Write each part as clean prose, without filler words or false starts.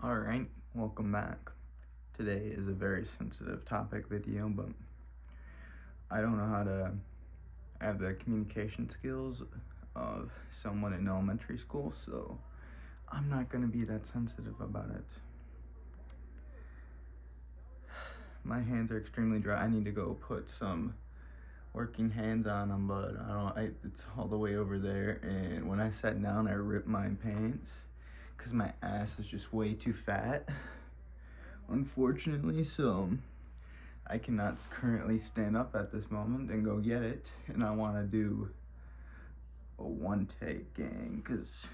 Alright, welcome back. Today is a very sensitive topic video, but I don't know how to have the communication skills of someone in elementary school, so I'm not going to be that sensitive about it. My hands are extremely dry. I need to go put some working hands on them, but it's all the way over there, and when I sat down, I ripped my pants because my ass is just way too fat, unfortunately, so I cannot currently stand up at this moment and go get it, and I want to do a one take gang because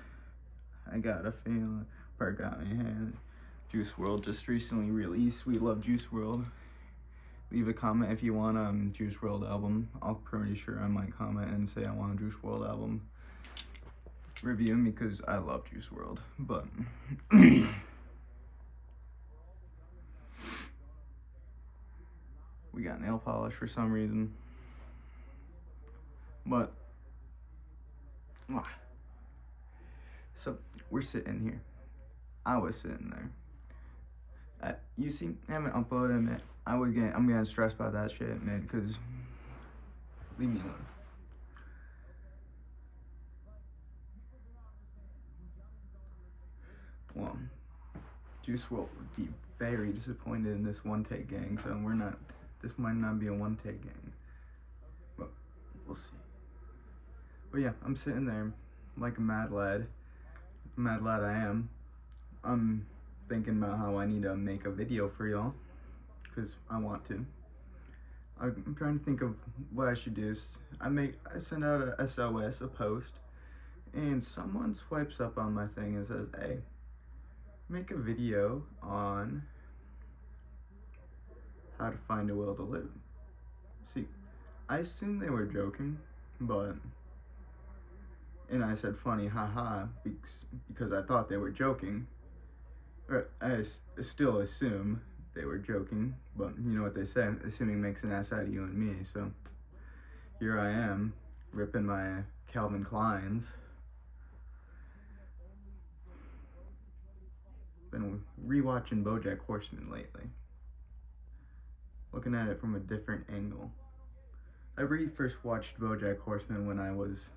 I got a feeling. Part got me hand. Juice WRLD just recently released. We love Juice WRLD. Leave a comment if you want Juice WRLD album. I'm pretty sure I might comment and say I want a Juice WRLD album review because I love Juice WRLD. But we got nail polish for some reason. But so we're sitting here. I was sitting there. You see, I haven't uploaded it. I'm getting stressed by that shit, man, because leave me alone. Well, Juice WRLD would be very disappointed in this one take gang, so this might not be a one take gang, but we'll see. But yeah, I'm sitting there like a mad lad I am. I'm thinking about how I need to make a video for y'all, because I want to. I'm trying to think of what I should do. I send out a SOS, a post, and someone swipes up on my thing and says, hey, make a video on how to find a will to live. See, I assumed they were joking, and I said funny, haha, because I thought they were joking. Or I still assume they were joking, but you know what they say, assuming makes an ass out of you and me, so here I am, ripping my Calvin Kleins. Been rewatching BoJack Horseman lately, looking at it from a different angle. I first watched BoJack Horseman when I was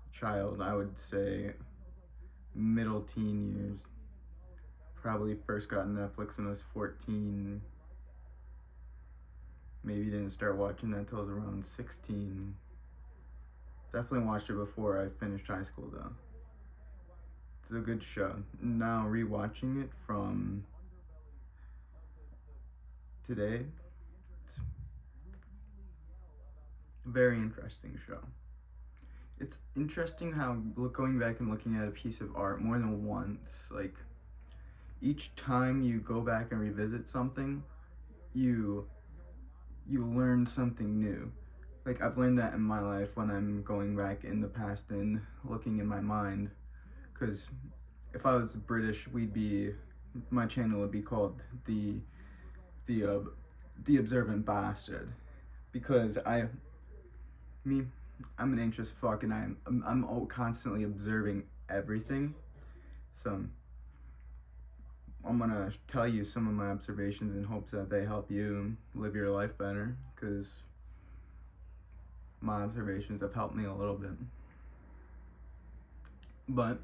a child, I would say middle teen years. Probably first got Netflix when I was 14. Maybe didn't start watching that until I was around 16. Definitely watched it before I finished high school though. It's a good show. Now rewatching it from today, it's a very interesting show. It's interesting how going back and looking at a piece of art more than once, like each time you go back and revisit something, you learn something new. Like I've learned that in my life when I'm going back in the past and looking in my mind, because if I was British, my channel would be called the Observant Bastard, because I'm an anxious fuck and I'm constantly observing everything. So I'm gonna tell you some of my observations in hopes that they help you live your life better, because my observations have helped me a little bit. But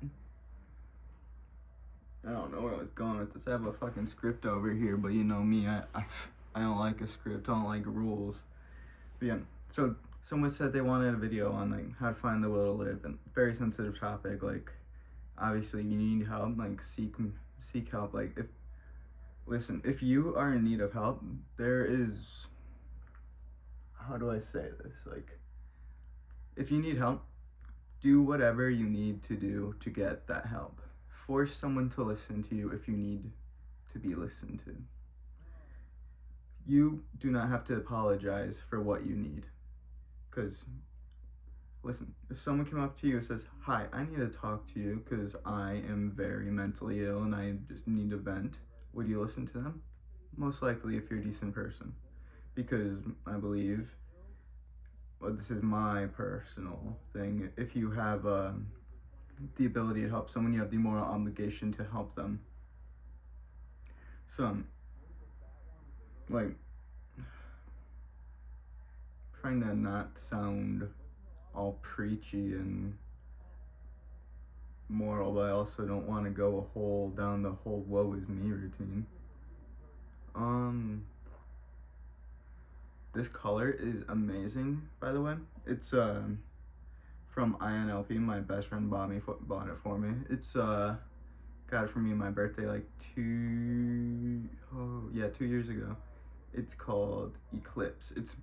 I don't know where I was going with this. I have a fucking script over here, but you know me, I don't like a script, I don't like rules. But yeah, so someone said they wanted a video on like how to find the will to live, and very sensitive topic. Like obviously you need help, like seek help. Like if you are in need of help, there is, how do I say this, like if you need help, do whatever you need to do to get that help. Force someone to listen to you if you need to be listened to. You do not have to apologize for what you need, because listen, if someone came up to you and says, hi, I need to talk to you because I am very mentally ill and I just need to vent, would you listen to them? Most likely, if you're a decent person, because I believe, well, this is my personal thing, if you have the ability to help someone, you have the moral obligation to help them. So I'm like trying to not sound all preachy and moral, but I also don't want to go down the whole woe is me routine. This color is amazing, by the way. It's from INLP. My best friend bought it for me. It's got it for me on my birthday like 2 years ago. It's called Eclipse. It's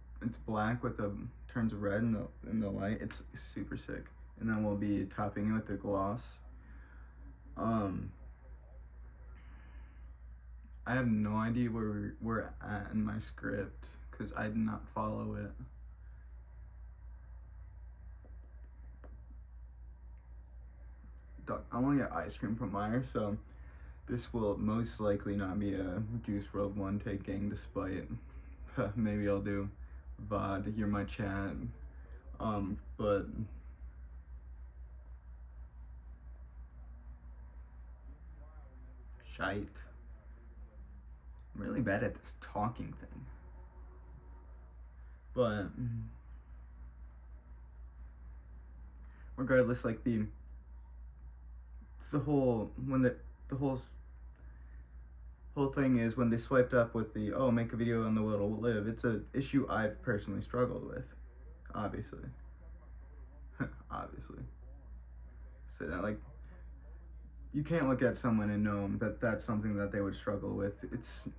black with the turns of red in the light. It's super sick. And then we'll be topping it with the gloss. I have no idea where we're at in my script because I did not follow it. I want to get ice cream from Meyer, so this will most likely not be a Juice WRLD one taking, despite maybe I'll do VOD, hear my chat. But shite. I'm really bad at this talking thing. But regardless, like the whole thing is when they swiped up with the make a video on the will to live. It's a issue I've personally struggled with, obviously. Obviously. So that, like, you can't look at someone and know that that's something that they would struggle with. It's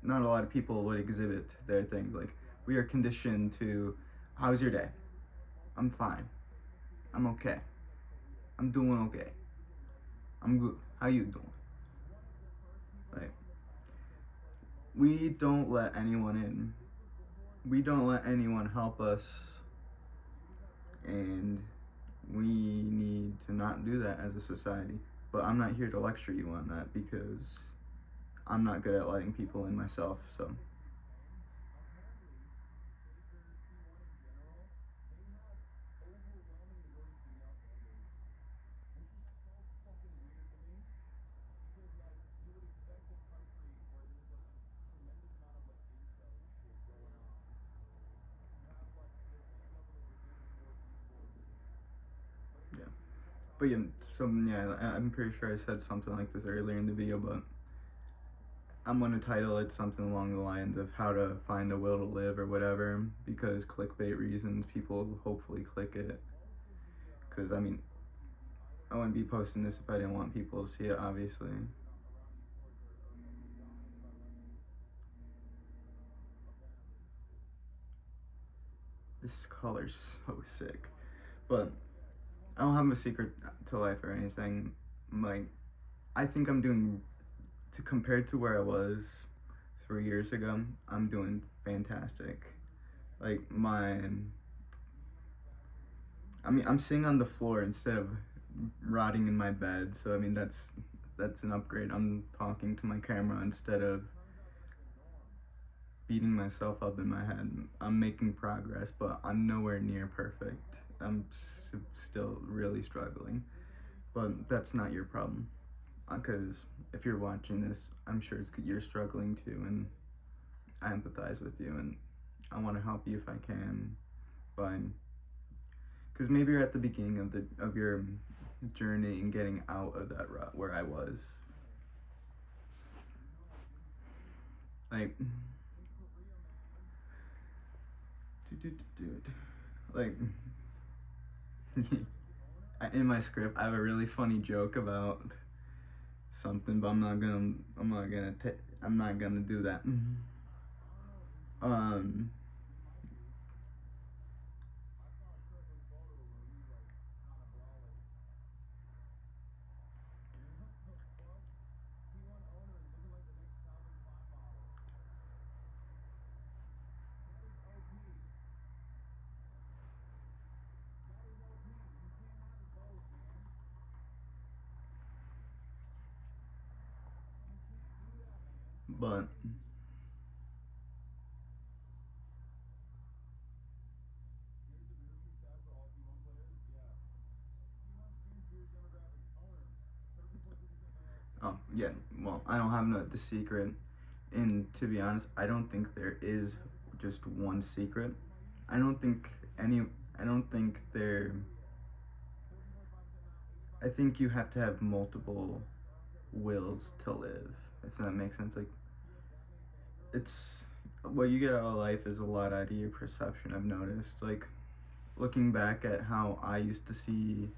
not a lot of people would exhibit their things. Like, we are conditioned to, how's your day? I'm fine. I'm okay. I'm doing okay. I'm good. How you doing? Like, we don't let anyone in. We don't let anyone help us. And we need to not do that as a society. But I'm not here to lecture you on that because I'm not good at letting people in myself, so. Yeah. But yeah, I'm pretty sure I said something like this earlier in the video, but I'm gonna title it something along the lines of how to find a will to live or whatever, because clickbait reasons, people will hopefully click it. Because, I mean, I wouldn't be posting this if I didn't want people to see it, obviously. This color's so sick. But I don't have a secret to life or anything. Like, I think I'm doing, compared to where I was 3 years ago, I'm doing fantastic. Like, I'm sitting on the floor instead of rotting in my bed, so I mean that's an upgrade. I'm talking to my camera instead of beating myself up in my head. I'm making progress, but I'm nowhere near perfect. I'm still really struggling, but that's not your problem, because if you're watching this, I'm sure you're struggling too, and I empathize with you, and I want to help you if I can, but because maybe you're at the beginning of your journey and getting out of that rut where I was. Like, like in my script, I have a really funny joke about something, but I'm not gonna do that. But yeah, well, I don't have the secret. And to be honest, I don't think there is just one secret. I don't think any. I don't think there. I think you have to have multiple wills to live, if that makes sense. Like, it's what you get out of life is a lot out of your perception. I've noticed, like, looking back at how I used to see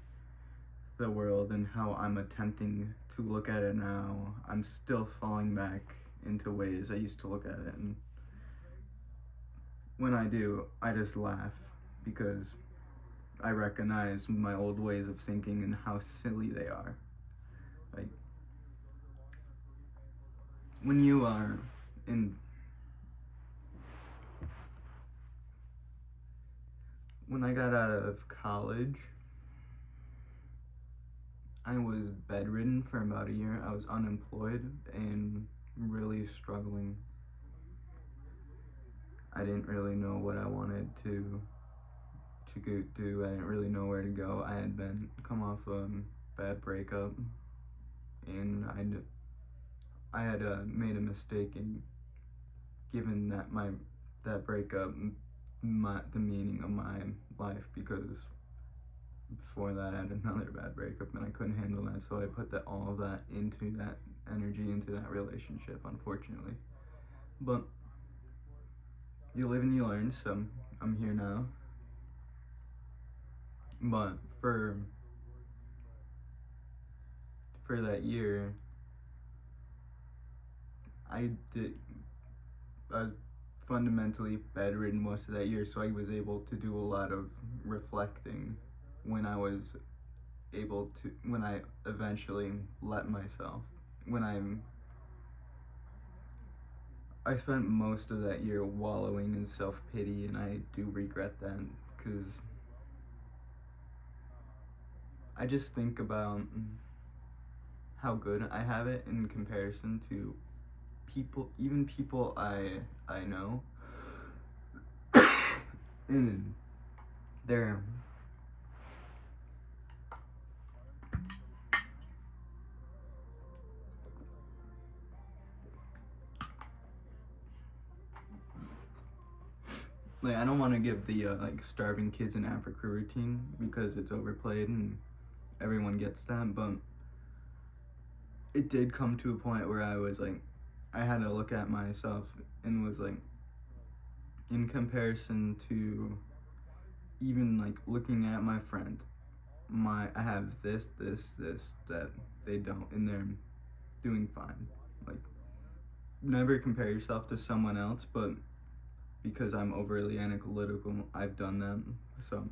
the world and how I'm attempting to look at it now, I'm still falling back into ways I used to look at it, and when I do, I just laugh because I recognize my old ways of thinking and how silly they are. Like, when you are in when I got out of college, I was bedridden for about a year. I was unemployed and really struggling. I didn't really know what I wanted to go do. I didn't really know where to go. I had been come off a bad breakup, and I had made a mistake in giving that breakup the meaning of my life, because before that I had another bad breakup and I couldn't handle that, so I put all of that into that energy, into that relationship, unfortunately. But you live and you learn, so I'm here now. But for that year, I did I was fundamentally bedridden most of that year, so I was able to do a lot of reflecting when I was when I eventually let myself. When I spent most of that year wallowing in self-pity, and I do regret that, because I just think about how good I have it in comparison to even people I know. And they're like, I don't want to give the like starving kids in Africa routine because it's overplayed and everyone gets that, but it did come to a point where I was like, I had to look at myself and was like, in comparison to even like looking at my friend, I have this that they don't, and they're doing fine. Like, never compare yourself to someone else, but because I'm overly analytical, I've done that. So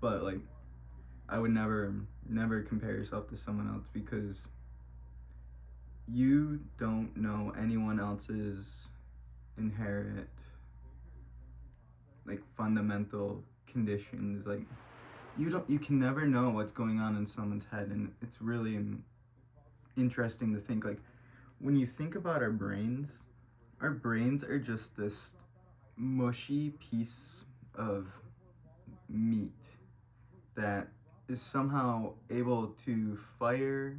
but like, I would never compare yourself to someone else, because you don't know anyone else's inherent, like, fundamental conditions. Like, you can never know what's going on in someone's head, and it's really interesting to think, like, when you think about our brains are just this mushy piece of meat that is somehow able to fire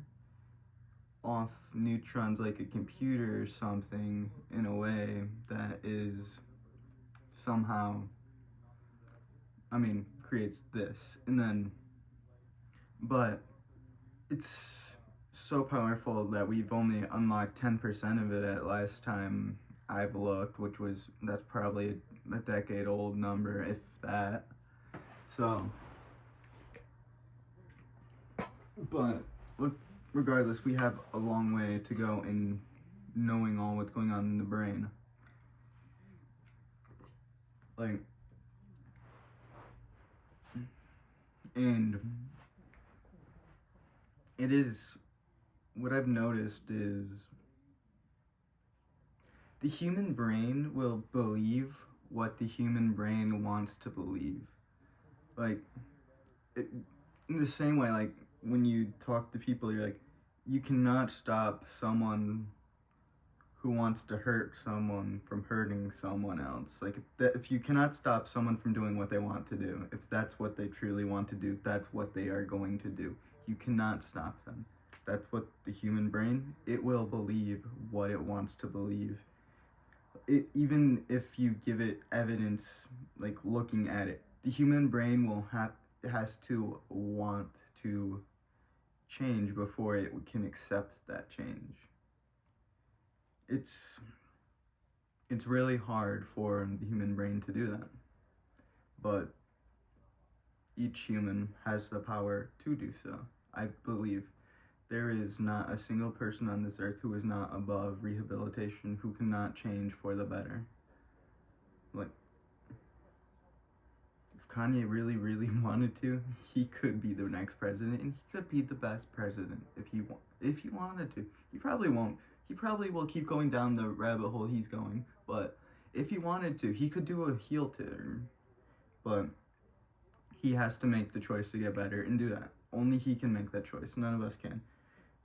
off neutrons like a computer or something, in a way that is somehow, creates this. And then, but it's so powerful that we've only unlocked 10% of it at last time I've looked, that's probably a decade old number, if that. So, but regardless, we have a long way to go in knowing all what's going on in the brain. Like, and it is, what I've noticed is the human brain will believe what the human brain wants to believe. Like, in the same way, like, when you talk to people, you're like, you cannot stop someone who wants to hurt someone from hurting someone else. Like, if you cannot stop someone from doing what they want to do, if that's what they truly want to do, that's what they are going to do. You cannot stop them. That's what the human brain, it will believe what it wants to believe. Even if you give it evidence, like looking at it, the human brain has to want to change before it can accept that change. It's really hard for the human brain to do that, but each human has the power to do so. I believe there is not a single person on this earth who is not above rehabilitation, who cannot change for the better. Like, if Kanye really, really wanted to, he could be the next president, and he could be the best president if he wanted to. He probably won't. He probably will keep going down the rabbit hole he's going, but if he wanted to, he could do a heel turn. But he has to make the choice to get better and do that. Only he can make that choice. None of us can.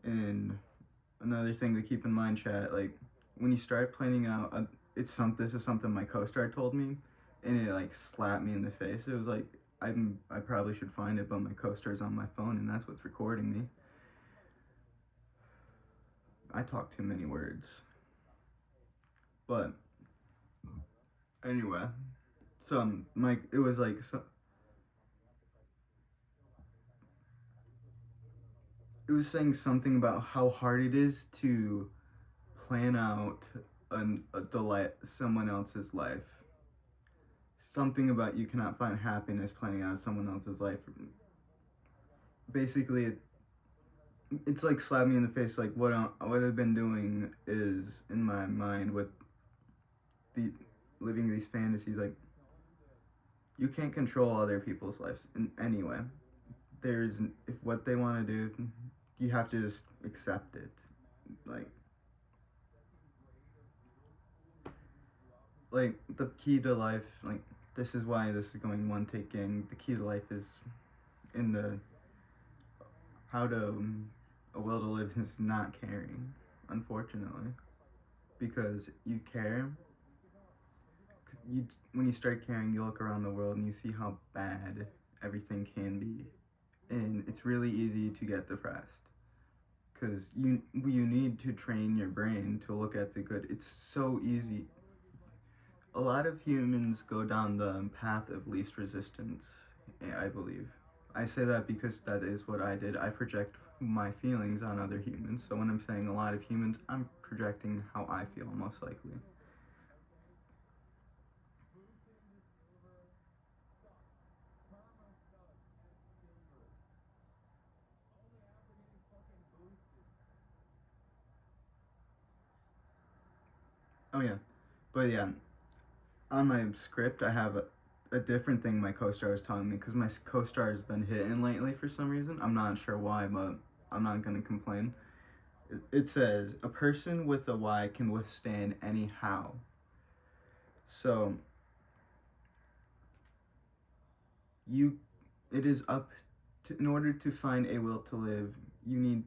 And another thing to keep in mind, chat, like when you start planning out, this is something my co-star told me, and it like slapped me in the face. It was like I probably should find it, but my co-star's on my phone, and that's what's recording me. I talk too many words. But anyway, so it was like it was saying something about how hard it is to plan out someone else's life. Something about you cannot find happiness planning out someone else's life. Basically, it's like slapping me in the face. Like what I've been doing is in my mind with living these fantasies. Like you can't control other people's lives in any way. If what they want to do, you have to just accept it. Like the key to life, like this is why this is going one take gang. The key to life is in the how to a will to live is not caring, unfortunately, because you care. When you start caring, you look around the world and you see how bad everything can be, and it's really easy to get depressed because you need to train your brain to look at the good. It's so easy. A lot of humans go down the path of least resistance, I believe. I say that because that is what I did. I project my feelings on other humans. So when I'm saying a lot of humans, I'm projecting how I feel, most likely. Oh yeah, but yeah, on my script I have a different thing my co-star was telling me, because my co-star has been hitting lately for some reason. I'm not sure why, but I'm not gonna complain. It says a person with a Y can withstand any how. So it is up to, in order to find a will to live, you need,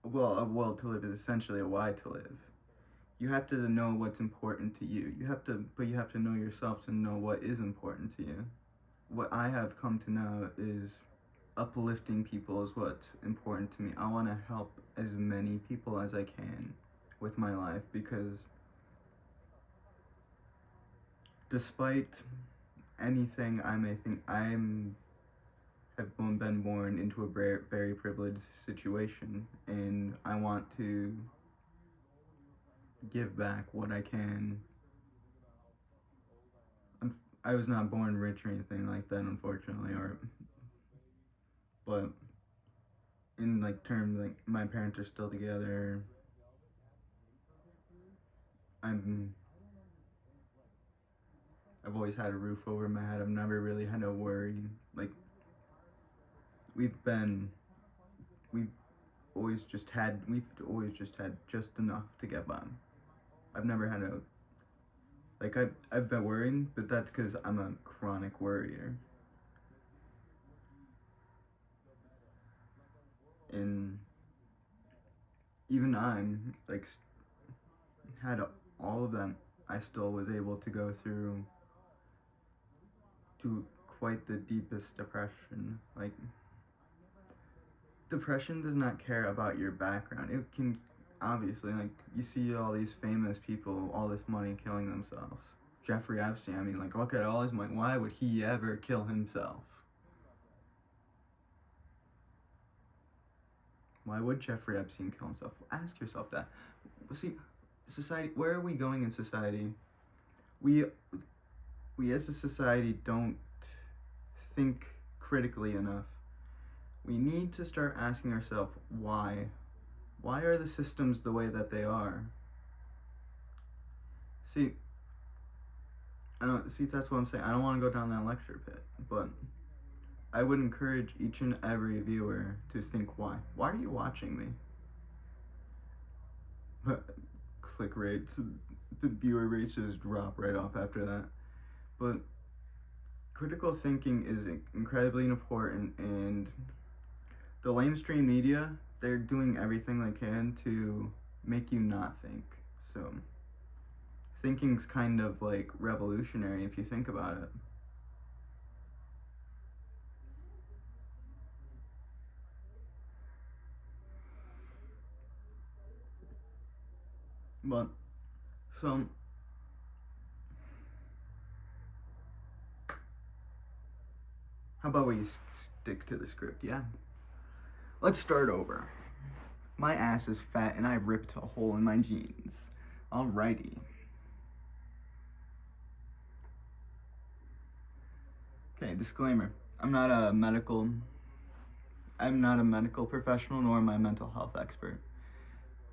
well, a will to live is essentially a why to live. You have to know what's important to you. But you have to know yourself to know what is important to you. What I have come to know is uplifting people is what's important to me. I want to help as many people as I can with my life, because despite anything I may think, have been born into a very, very privileged situation, and I want to give back what I can. I was not born rich or anything like that, unfortunately, but in like terms, like my parents are still together. I've always had a roof over my head. I've never really had to worry. Like we've always just had just enough to get by. I've never had a like I've been worrying, but that's because I'm a chronic worrier. And even I'm like had all of them, I still was able to go through to quite the deepest depression. Like depression does not care about your background. It can, obviously, like, you see all these famous people, all this money killing themselves. Jeffrey Epstein, I mean, like, look at all his money. Why would he ever kill himself? Why would Jeffrey Epstein kill himself? Ask yourself that. See, society, where are we going in society? We as a society don't think critically enough. We need to start asking ourselves why. Why are the systems the way that they are? See, that's what I'm saying. I don't want to go down that lecture pit, but I would encourage each and every viewer to think why. Why are you watching me? But click rates, the viewer rates just drop right off after that. But critical thinking is incredibly important, and the lamestream media, they're doing everything they can to make you not think. So thinking's kind of like revolutionary if you think about it. But so how about we stick to the script? Yeah. Let's start over. My ass is fat and I ripped a hole in my jeans. Alrighty. Okay, disclaimer. I'm not a medical professional, nor am I a mental health expert.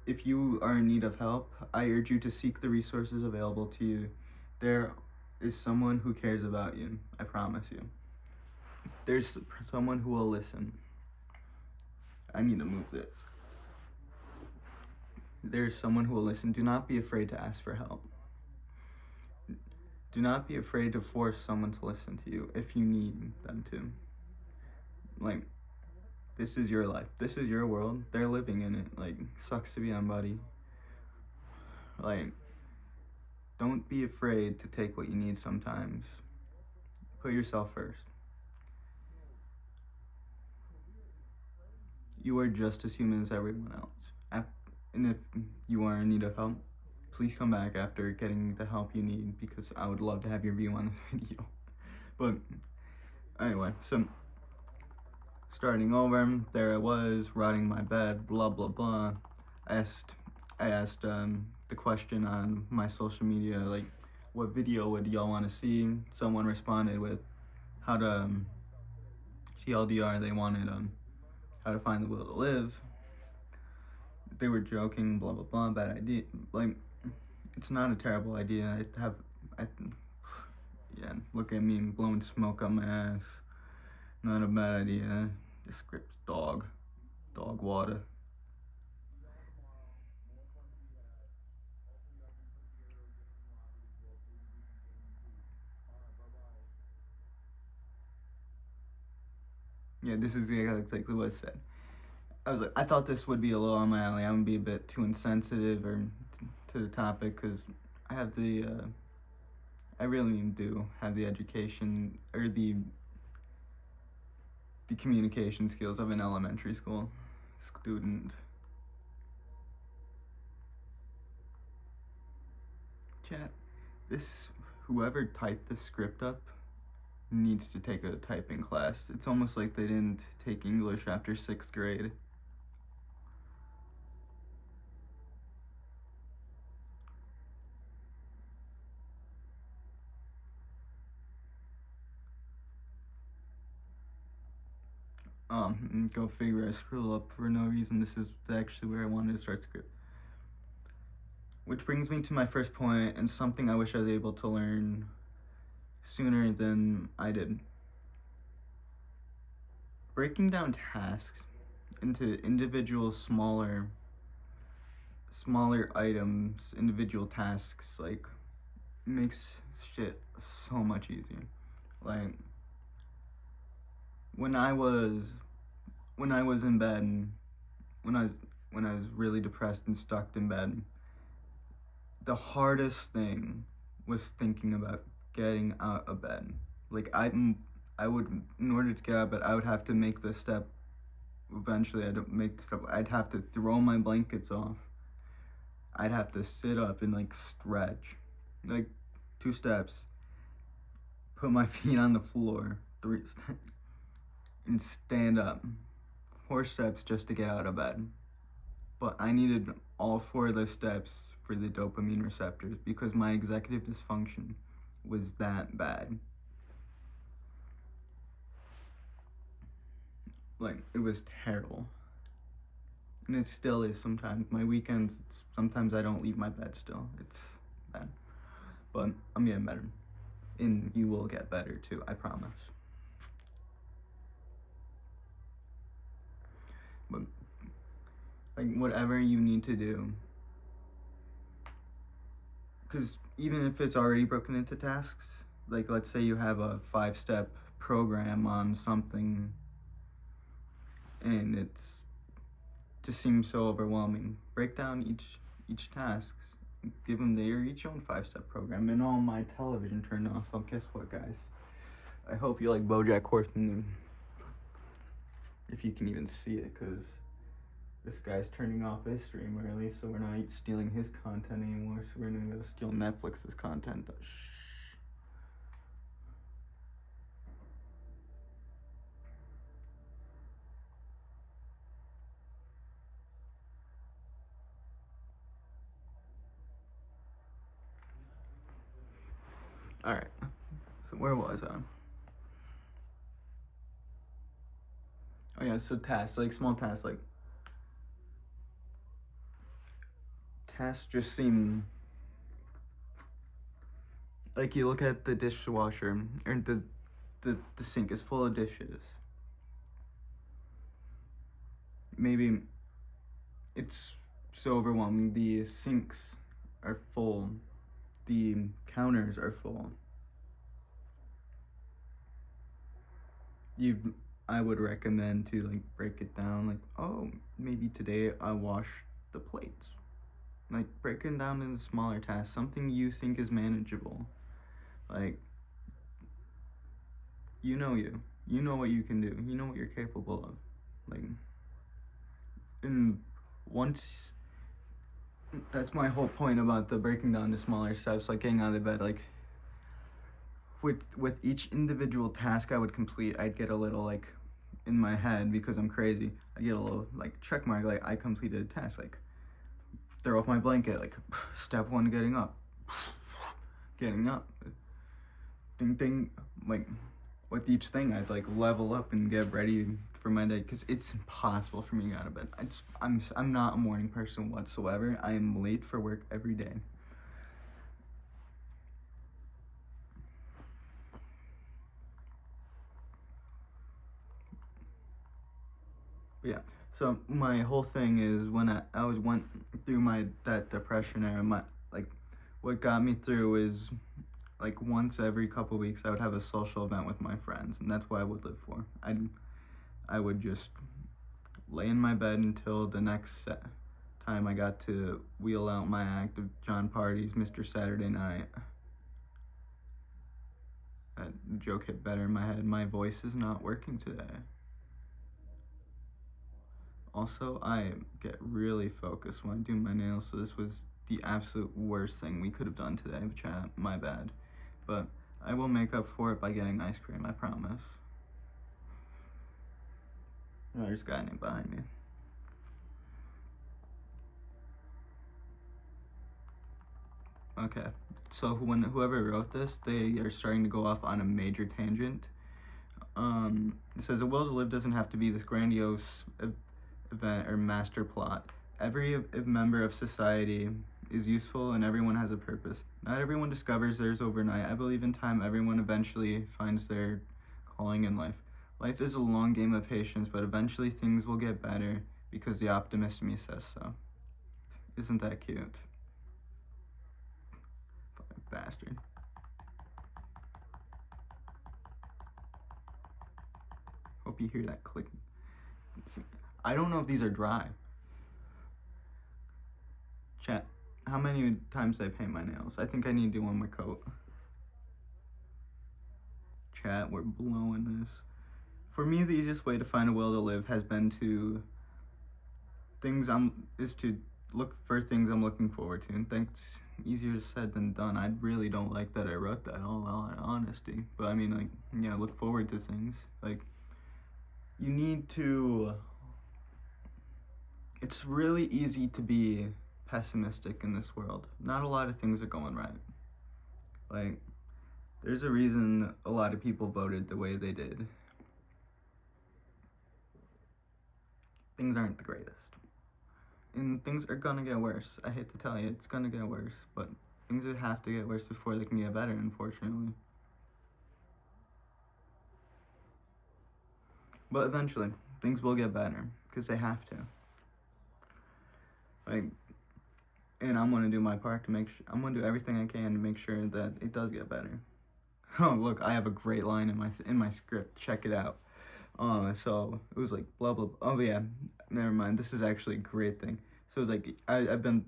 If you are in need of help, I urge you to seek the resources available to you. There is someone who cares about you, I promise you. There's someone who will listen. I need to move this. There's someone who will listen. Do not be afraid to ask for help. Do not be afraid to force someone to listen to you if you need them to. Like, this is your life. This is your world. They're living in it. Like, sucks to be them, buddy. Like, don't be afraid to take what you need sometimes. Put yourself first. You are just as human as everyone else. And if you are in need of help, please come back after getting the help you need, because I would love to have your view on this video. But anyway, so starting over, there I was, rotting my bed, blah blah blah. I asked the question on my social media, like, what video would y'all want to see? Someone responded with how to TLDR. They wanted how to find the will to live. They were joking, blah blah blah, bad idea. Like, it's not a terrible idea. Yeah, look at me blowing smoke up my ass. Not a bad idea. The script's dog water. Yeah, this is exactly what it said. I thought this would be a little on my alley. I'm gonna be a bit too insensitive to the topic, because I have I really do have the education or the communication skills of an elementary school student. Chat, whoever typed this script up needs to take a typing class. It's almost like they didn't take English after 6th grade. Go figure, I scroll up for no reason. This is actually where I wanted to start script. Which brings me to my first point, and something I wish I was able to learn sooner than I did. Breaking down tasks into individual smaller items, individual tasks, like, makes shit so much easier. Like, when I was in bed, when I was really depressed and stuck in bed, the hardest thing was thinking about getting out of bed. Like, I would, in order to get out of bed, I would have to make the step eventually I'd make stuff. I'd have to throw my blankets off. I'd have to sit up and like stretch, like 2 steps, put my feet on the floor, and stand up, 4 steps just to get out of bed. But I needed all 4 of those steps for the dopamine receptors because my executive dysfunction was that bad. Like, it was terrible. And it still is sometimes. My weekends, sometimes I don't leave my bed still. It's bad. But I'm getting better. And you will get better too, I promise. But, like, whatever you need to do. Because even if it's already broken into tasks, like, let's say you have a 5-step program on something and it's just seems so overwhelming. Break down each task. Give them each own 5-step program. And all my television turned off. Oh, guess what, guys? I hope you like BoJack Horseman. If you can even see it, because this guy's turning off his stream early, so we're not stealing his content anymore. So we're gonna go steal Netflix's content. Shh. All right. So where was I? Oh yeah, so tasks, like small tasks, like tasks just seem like you look at the dishwasher or the sink is full of dishes. Maybe it's so overwhelming. The sinks are full. The counters are full. I would recommend to like break it down. Like, oh, maybe today I wash the plates. Like, break it down into smaller tasks. Something you think is manageable. Like, you know what you can do. You know what you're capable of. Like, and once, that's my whole point about the breaking down to smaller steps, like getting out of bed. Like, with each individual task I would complete, I'd get a little like in my head, because I'm crazy, I get a little like check mark, like I completed a task. Like, throw off my blanket, like step 1, getting up, ding ding. Like, with each thing I'd like level up and get ready for my day, because it's impossible for me to get out of bed. I'm not a morning person whatsoever. I am late for work every day. Yeah, so my whole thing is when I went through that depression era, what got me through is like once every couple weeks I would have a social event with my friends, and that's what I would live for. I would just lay in my bed until the next time I got to wheel out my act of John Party's Mr. Saturday Night. That joke hit better in my head. My voice is not working today. Also, I get really focused when I do my nails, so this was the absolute worst thing we could have done today, chat. My bad. But I will make up for it by getting ice cream, I promise. Oh, there's a guy named behind me. Okay, so whoever wrote this, they are starting to go off on a major tangent. It says, a will to live doesn't have to be this grandiose event or master plot. Every member of society is useful and everyone has a purpose. Not everyone discovers theirs overnight. I believe in time everyone eventually finds their calling in life. Life is a long game of patience, but eventually things will get better because the optimist in me says so. Isn't that cute? Fucking bastard. Hope you hear that clicking. I don't know if these are dry. Chat, how many times did I paint my nails? I think I need to do one more coat. Chat, we're blowing this. For me, the easiest way to find a will to live has been to look for things I'm looking forward to, and that's easier said than done. I really don't like that I wrote that, all in honesty. But I mean, like, yeah, look forward to things. Like, you need to. It's really easy to be pessimistic in this world. Not a lot of things are going right. Like, there's a reason a lot of people voted the way they did. Things aren't the greatest. And things are gonna get worse. I hate to tell you, it's gonna get worse, but things have to get worse before they can get better, unfortunately. But eventually, things will get better, because they have to. Like, and I'm gonna do my part to I'm gonna do everything I can to make sure that it does get better. Oh, look, I have a great line in my script. Check it out. So it was like blah blah. Oh yeah, never mind. This is actually a great thing. So it's like I've been.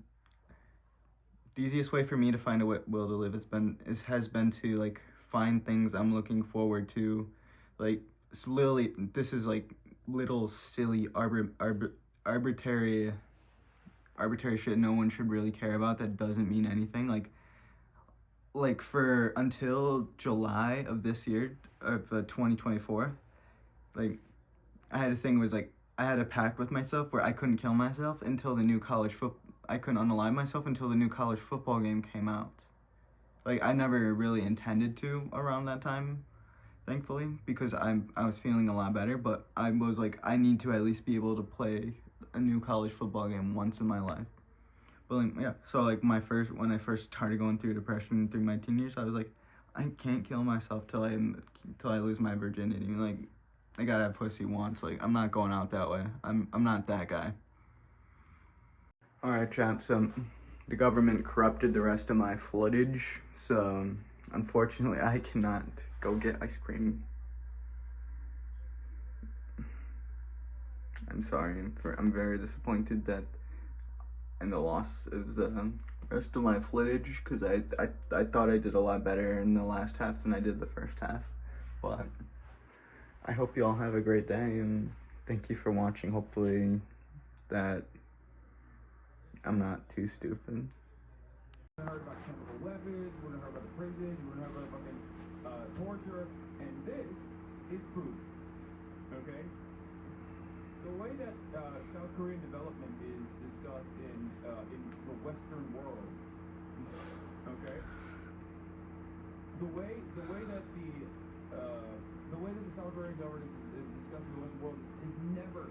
The easiest way for me to find a will to live has been to like find things I'm looking forward to, like it's literally this is like little silly arbitrary shit no one should really care about that doesn't mean anything. Like for until July of this year of 2024, like I had a thing was like I had a pact with myself where I couldn't kill myself until the new I couldn't unalive myself until the new college football game came out. Like I never really intended to around that time, thankfully, because I was feeling a lot better, but I was like I need to at least be able to play a new college football game once in my life. But like, yeah, so like when I first started going through depression through my teen years, I was like, I can't kill myself till I lose my virginity. Like, I gotta have pussy once. Like, I'm not going out that way. I'm not that guy. All right, chat. So the government corrupted the rest of my footage. So unfortunately, I cannot go get ice cream. I'm sorry. I'm very disappointed that in the loss of the rest of my footage, because I thought I did a lot better in the last half than I did the first half. But I hope you all have a great day, and thank you for watching. Hopefully that I'm not too stupid. You heard about chemical weapons, you wouldn't heard about the prison, you wouldn't heard about fucking torture, and this is proof. Okay? The way that South Korean development is discussed in the Western world, okay? The way that the South Korean government is discussed in the Western world is never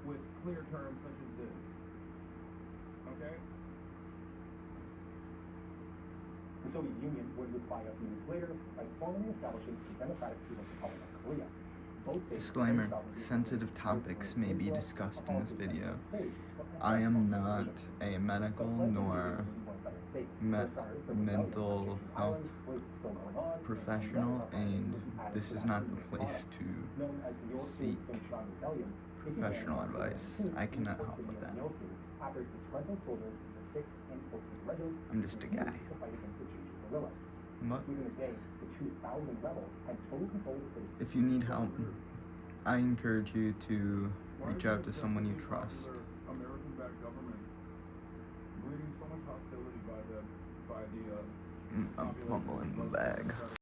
with clear terms such as this. Okay? The Soviet Union would reply a few years later by formally establishing the Democratic People's Republic of Korea. Disclaimer, sensitive topics may be discussed in this video. I am not a medical nor mental health professional, and this is not the place to seek professional advice. I cannot help with that. I'm just a guy. But if you need help, I encourage you to reach out to someone you trust. American-backed government breeding so much hostility by the I'm fumbling the bag.